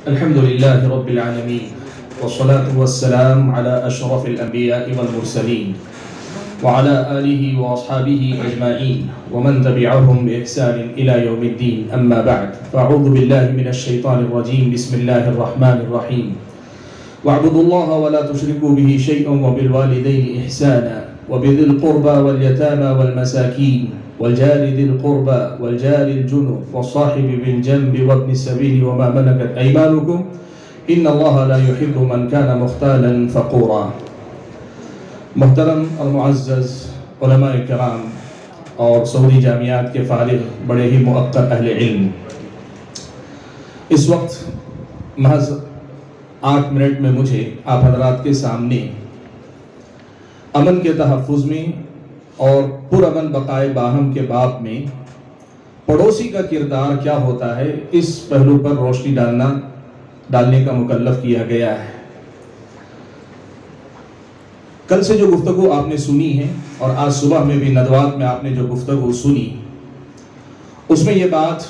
الحمد لله رب العالمين والصلاة والسلام على أشرف الأنبياء والمرسلين وعلى آله وأصحابه أجمعين ومن تبعهم بإحسان إلى يوم الدين. أما بعد، فأعوذ بالله من الشيطان الرجيم. بسم الله الرحمن الرحيم. واعبدوا الله ولا تشركوا به شيئا وبالوالدين إحسانا وبذي القربى واليتامى والمساكين والجار ذي القربى والجار الجنب والصاحب بالجنب وابن السبيل وما ملكت أيمانكم إن الله لا يحب من كان مختالا فخورا. محترم اور معزز علماء کرام اور سعودی جامعات کے فارغ بڑے ہی مؤقر اہل علم، اس وقت محض 8 منٹ میں مجھے آپ حضرات کے سامنے امن کے تحفظ میں اور پرامن بقائے باہم کے باب میں پڑوسی کا کردار کیا ہوتا ہے، اس پہلو پر روشنی ڈالنے کا مکلف کیا گیا ہے. کل سے جو گفتگو آپ نے سنی ہے اور آج صبح میں بھی ندوات میں آپ نے جو گفتگو سنی، اس میں یہ بات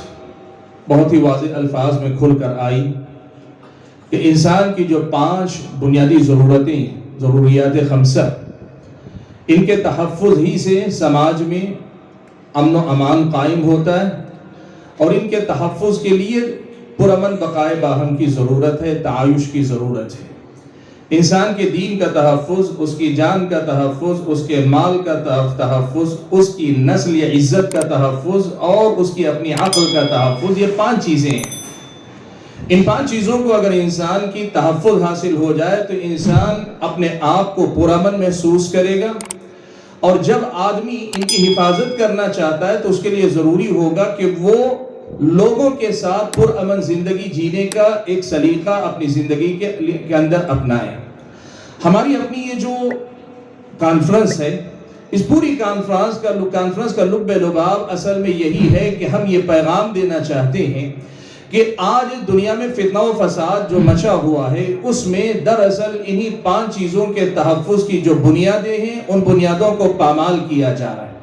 بہت ہی واضح الفاظ میں کھل کر آئی کہ انسان کی جو 5 بنیادی ضروریات خمسہ، ان کے تحفظ ہی سے سماج میں امن و امان قائم ہوتا ہے، اور ان کے تحفظ کے لیے پرامن بقائے باہم کی ضرورت ہے، تعایش کی ضرورت ہے. انسان کے دین کا تحفظ، اس کی جان کا تحفظ، اس کے مال کا تحفظ، اس کی نسل یا عزت کا تحفظ اور اس کی اپنی عقل کا تحفظ، یہ 5 چیزیں ہیں. ان 5 چیزوں کو اگر انسان کی تحفظ حاصل ہو جائے تو انسان اپنے آپ کو پرامن محسوس کرے گا، اور جب آدمی ان کی حفاظت کرنا چاہتا ہے تو اس کے لیے ضروری ہوگا کہ وہ لوگوں کے ساتھ پرامن زندگی جینے کا ایک سلیقہ اپنی زندگی کے اندر اپنائے. ہماری اپنی یہ جو کانفرنس ہے، اس پوری کانفرنس کا لب لباب اصل میں یہی ہے کہ ہم یہ پیغام دینا چاہتے ہیں کہ آج دنیا میں فتنہ و فساد جو مچا ہوا ہے، اس میں دراصل انہی 5 چیزوں کے تحفظ کی جو بنیادیں ہیں، ان بنیادوں کو پامال کیا جا رہا ہے.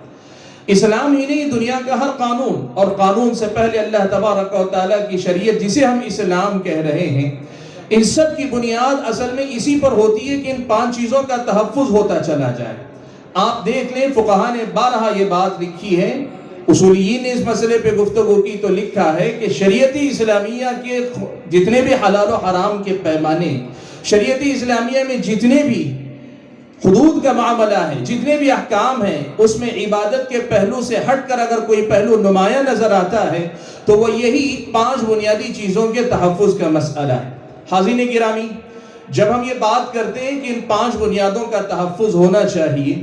اسلام ہی نہیں، دنیا کا ہر قانون، اور قانون سے پہلے اللہ تبارک و تعالیٰ کی شریعت جسے ہم اسلام کہہ رہے ہیں، ان سب کی بنیاد اصل میں اسی پر ہوتی ہے کہ ان 5 چیزوں کا تحفظ ہوتا چلا جائے. آپ دیکھ لیں، فقہاء نے بارہا یہ بات لکھی ہے، اصولیین نے اس مسئلے پہ گفتگو کی تو لکھا ہے کہ شریعت اسلامیہ کے جتنے بھی حلال و حرام کے پیمانے، شریعت اسلامیہ میں جتنے بھی حدود کا معاملہ ہے، جتنے بھی احکام ہیں، اس میں عبادت کے پہلو سے ہٹ کر اگر کوئی پہلو نمایاں نظر آتا ہے تو وہ یہی 5 بنیادی چیزوں کے تحفظ کا مسئلہ ہے. حاضرین گرامی، جب ہم یہ بات کرتے ہیں کہ ان 5 بنیادوں کا تحفظ ہونا چاہیے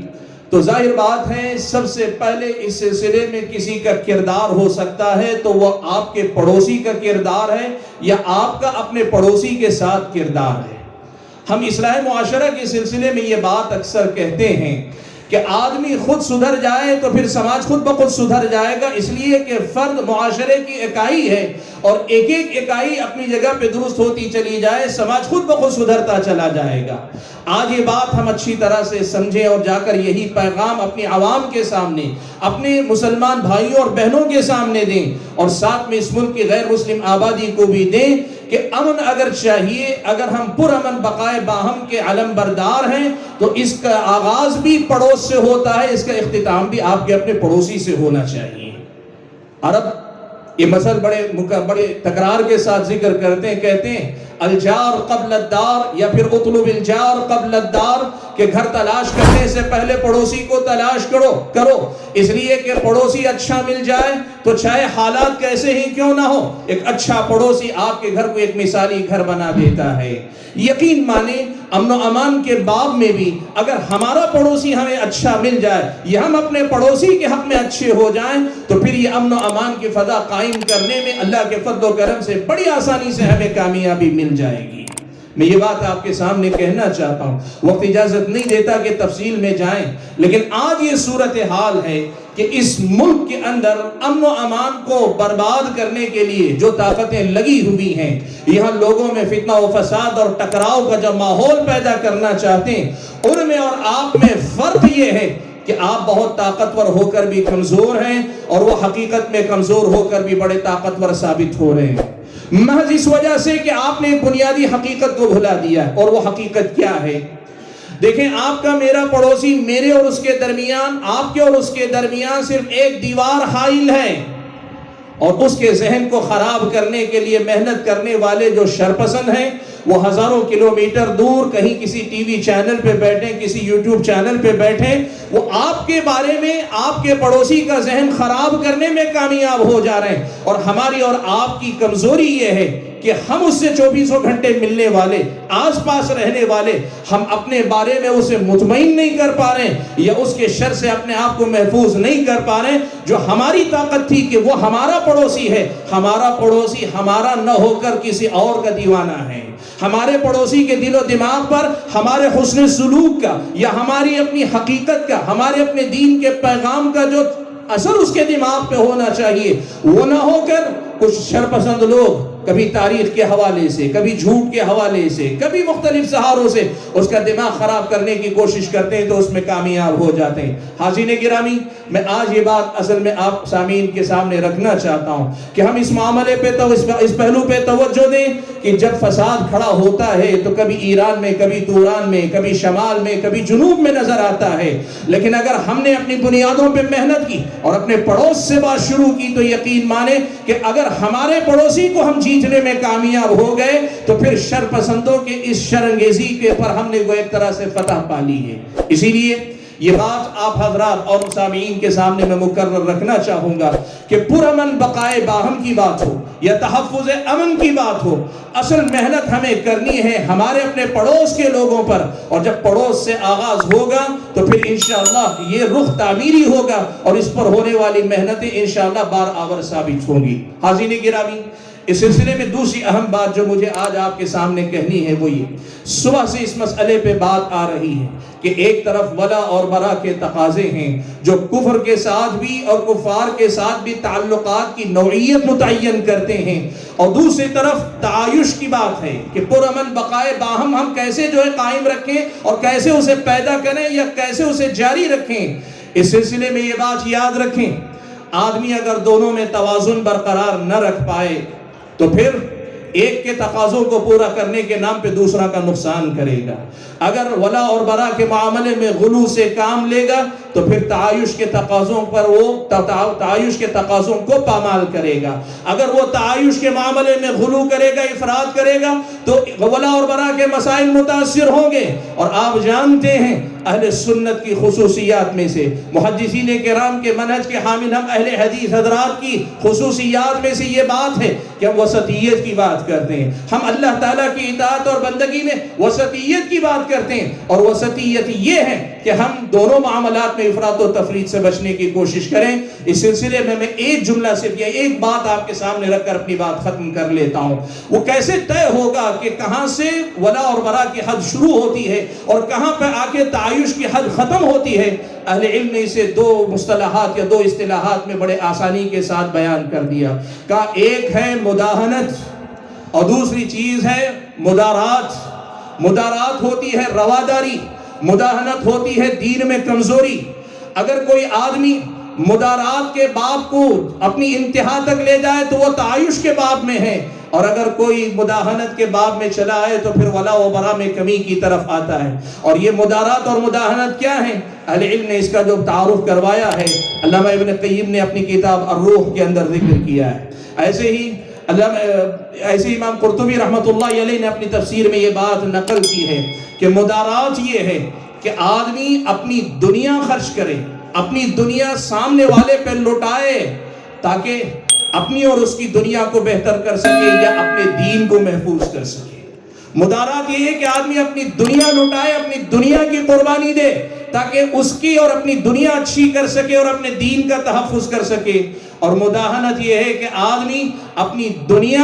تو ظاہر بات ہے سب سے پہلے اس سلسلے میں کسی کا کردار ہو سکتا ہے تو وہ آپ کے پڑوسی کا کردار ہے، یا آپ کا اپنے پڑوسی کے ساتھ کردار ہے. ہم اصلاح معاشرہ کے سلسلے میں یہ بات اکثر کہتے ہیں کہ آدمی خود سدھر جائے تو پھر سماج خود بخود سدھر جائے گا، اس لیے کہ فرد معاشرے کی اکائی ہے، اور ایک ایک اکائی اپنی جگہ پہ درست ہوتی چلی جائے، سماج خود بخود سدھرتا چلا جائے گا. آج یہ بات ہم اچھی طرح سے سمجھیں اور جا کر یہی پیغام اپنی عوام کے سامنے، اپنے مسلمان بھائیوں اور بہنوں کے سامنے دیں، اور ساتھ میں اس ملک کی غیر مسلم آبادی کو بھی دیں کہ امن اگر چاہیے، اگر ہم پرامن بقائے باہم کے علم بردار ہیں تو اس کا آغاز بھی پڑوس سے ہوتا ہے، اس کا اختتام بھی آپ کے اپنے پڑوسی سے ہونا چاہیے. عرب یہ مثل بڑے تکرار کے ساتھ ذکر کرتے ہیں، کہتے ہیں الجار قبل الدار، یا پھر اطلب الجار قبل الدار، کہ گھر تلاش کرنے سے پہلے پڑوسی کو تلاش کرو، اس لیے کہ پڑوسی اچھا مل جائے تو چاہے حالات کیسے ہی کیوں نہ ہو، ایک اچھا پڑوسی آپ کے گھر کو ایک مثالی گھر بنا دیتا ہے. یقین مانے امن و امان کے باب میں بھی اگر ہمارا پڑوسی ہمیں اچھا مل جائے یا ہم اپنے پڑوسی کے حق میں اچھے ہو جائیں تو پھر یہ امن و امان کی فضا قائم کرنے میں اللہ کے فضل و کرم سے بڑی آسانی سے ہمیں کامیابی مل جائے گی. میں یہ بات آپ کے سامنے کہنا چاہتا ہوں، وقت اجازت نہیں دیتا کہ تفصیل میں جائیں، لیکن آج یہ صورتحال ہے کہ اس ملک کے اندر امن و امان کو برباد کرنے کے لیے جو طاقتیں لگی ہوئی ہیں، یہاں لوگوں میں فتنہ و فساد اور ٹکراؤ کا جو ماحول پیدا کرنا چاہتے ہیں، ان میں اور آپ میں فرق یہ ہے کہ آپ بہت طاقتور ہو کر بھی کمزور ہیں، اور وہ حقیقت میں کمزور ہو کر بھی بڑے طاقتور ثابت ہو رہے ہیں. محض اس وجہ سے کہ آپ نے ایک بنیادی حقیقت کو بھلا دیا ہے. اور وہ حقیقت کیا ہے؟ دیکھیں، آپ کا میرا پڑوسی میرے اور اس کے درمیان، آپ کے اور اس کے درمیان صرف ایک دیوار حائل ہے، اور اس کے ذہن کو خراب کرنے کے لیے محنت کرنے والے جو شرپسند ہیں وہ ہزاروں کلومیٹر دور کہیں کسی ٹی وی چینل پہ بیٹھیں، کسی یوٹیوب چینل پہ بیٹھیں، وہ آپ کے بارے میں، آپ کے پڑوسی کا ذہن خراب کرنے میں کامیاب ہو جا رہے ہیں. اور ہماری اور آپ کی کمزوری یہ ہے کہ ہم اس سے 24 گھنٹے ملنے والے، آس پاس رہنے والے، ہم اپنے بارے میں اسے مطمئن نہیں کر پا رہے ہیں، یا اس کے شر سے اپنے آپ کو محفوظ نہیں کر پا رہے ہیں. جو ہماری طاقت تھی کہ وہ ہمارا پڑوسی ہے، ہمارا پڑوسی ہمارا نہ ہو کر کسی اور کا دیوانہ ہے. ہمارے پڑوسی کے دل و دماغ پر ہمارے حسن سلوک کا، یا ہماری اپنی حقیقت کا، ہمارے اپنے دین کے پیغام کا جو اثر اس کے دماغ پہ ہونا چاہیے، وہ نہ ہو کر کچھ شرپسند لوگ کبھی تاریخ کے حوالے سے، کبھی جھوٹ کے حوالے سے، کبھی مختلف سہاروں سے اس کا دماغ خراب کرنے کی کوشش کرتے ہیں تو اس میں کامیاب ہو جاتے ہیں. حاضرین گرامی، میں آج یہ بات اصل میں آپ سامعین کے سامنے رکھنا چاہتا ہوں کہ ہم اس معاملے پہ اس پہلو پہ توجہ دیں کہ جب فساد کھڑا ہوتا ہے تو کبھی ایران میں، کبھی توران میں، کبھی شمال میں، کبھی جنوب میں نظر آتا ہے. لیکن اگر ہم نے اپنی بنیادوں پہ محنت کی اور اپنے پڑوس سے بات شروع کی تو یقین مانے کہ اگر ہمارے پڑوسی کو ہم جیتنے میں کامیاب ہو گئے تو پھر شر پسندوں کے اس شرانگیزی کے پر ہم نے وہ ایک طرح سے فتح پا لی ہے. اسی لیے یہ بات آپ حضرات اور سامعین کے سامنے میں مکرر رکھنا چاہوں گا کہ پرامن بقائے باہم کی بات ہو یا تحفظ امن کی بات ہو، اصل محنت ہمیں کرنی ہے ہمارے اپنے پڑوس کے لوگوں پر. اور جب پڑوس سے آغاز ہوگا تو پھر انشاءاللہ یہ رخ تعمیری ہوگا اور اس پر ہونے والی محنتیں انشاءاللہ بار آور ثابت ہوں گی. حاضرین گرامی، اس سلسلے میں دوسری اہم بات جو مجھے آج آپ کے سامنے کہنی ہے وہ یہ، صبح سے اس مسئلے پہ بات آ رہی ہے کہ ایک طرف ولا اور برا کے تقاضے ہیں جو کفر کے ساتھ بھی اور کفار کے ساتھ بھی تعلقات کی نوعیت متعین کرتے ہیں، اور دوسری طرف تعایش کی بات ہے کہ پرامن بقائے باہم ہم کیسے جو ہے قائم رکھیں اور کیسے اسے پیدا کریں یا کیسے اسے جاری رکھیں. اس سلسلے میں یہ بات یاد رکھیں، آدمی اگر دونوں میں توازن برقرار نہ رکھ پائے تو پھر ایک کے تقاضوں کو پورا کرنے کے نام پہ دوسرا کا نقصان کرے گا. اگر ولا اور برا کے معاملے میں غلو سے کام لے گا تو پھر تعایش کے تقاضوں پر وہ تعایش کے تقاضوں کو پامال کرے گا. اگر وہ تعایش کے معاملے میں غلو کرے گا، افراد کرے گا تو ولا اور برا کے مسائل متاثر ہوں گے. اور آپ جانتے ہیں اہل سنت کی خصوصیات میں سے، محدثین کرام کے منہج کے حامل ہم اہل حدیث حضرات کی خصوصیات میں سے یہ بات ہے کہ ہم وسطیت کی بات کرتے ہیں. ہم اللہ تعالیٰ کی اطاعت اور بندگی میں وسطیت کی بات کرتے ہیں، اور وسطیت یہ ہے کہ ہم دونوں معاملات میں افراط و تفریط سے بچنے کی کوشش کریں. اس سلسلے میں ایک جملہ صرف یا ایک بات آپ کے سامنے رکھ کر اپنی بات ختم کر لیتا ہوں. وہ کیسے طے ہوگا کہ کہاں سے ولا اور برا کی حد شروع ہوتی ہے اور کہاں پہ آ کے تعایش کی حد ختم ہوتی ہے؟ اہل علم نے اسے دو مصطلحات یا دو اصطلاحات میں بڑے آسانی کے ساتھ بیان کر دیا. کہا ایک ہے مداہنت اور دوسری چیز ہے مدارات. مدارات ہوتی ہے رواداری، مداہنت ہوتی ہے دین میں کمزوری. اگر کوئی آدمی مدارات کے باب کو اپنی انتہا تک لے جائے تو وہ تعایش کے باب میں ہے، اور اگر کوئی مداہنت کے باب میں چلا ہے تو پھر ولا و برا میں کمی کی طرف آتا ہے. اور یہ مدارات اور مداہنت کیا ہیں؟ اہل علم نے اس کا جو تعارف کروایا ہے علامہ ابن قیم نے اپنی کتاب الروح کے اندر ذکر کیا ہے. ایسے ہی امام قرطبی رحمۃ اللہ علیہ نے اپنی تفسیر میں یہ بات نقل کی ہے کہ مدارات یہ ہے کہ آدمی اپنی دنیا خرچ کرے، اپنی دنیا سامنے والے پہ لٹائے تاکہ اپنی اور اس کی دنیا کو بہتر کر سکے یا اپنے دین کو محفوظ کر سکے. مدارات یہ ہے کہ آدمی اپنی دنیا لٹائے، اپنی دنیا کی قربانی دے تاکہ اس کی اور اپنی دنیا اچھی کر سکے اور اپنے دین کا تحفظ کر سکے. اور مداہنت یہ ہے کہ آدمی اپنی دنیا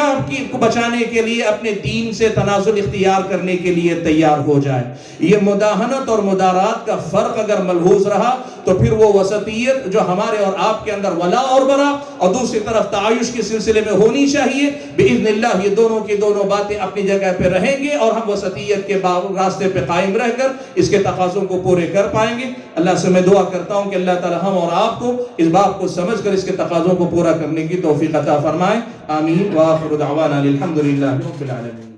کو بچانے کے لیے اپنے دین سے تنازل اختیار کرنے کے لیے تیار ہو جائے. یہ مداہنت اور مدارات کا فرق اگر ملحوظ رہا تو پھر وہ وسطیت جو ہمارے اور آپ کے اندر ولا اور برا اور دوسری طرف تعایش کے سلسلے میں ہونی چاہیے، باذن اللہ یہ دونوں کی دونوں باتیں اپنی جگہ پہ رہیں گے اور ہم وسطیت کے راستے پہ قائم رہ کر اس کے تقاضوں کو پورے کر پائیں گے. اللہ سے میں دعا کرتا ہوں کہ اللہ تعالی ہم اور آپ کو اس بات کو سمجھ کر اس کے تقاضوں تقاضوں کو پورا کرنے کی توفیق عطا فرمائے. آمین. وآخر دعوانا الحمدللہ رب العالمین.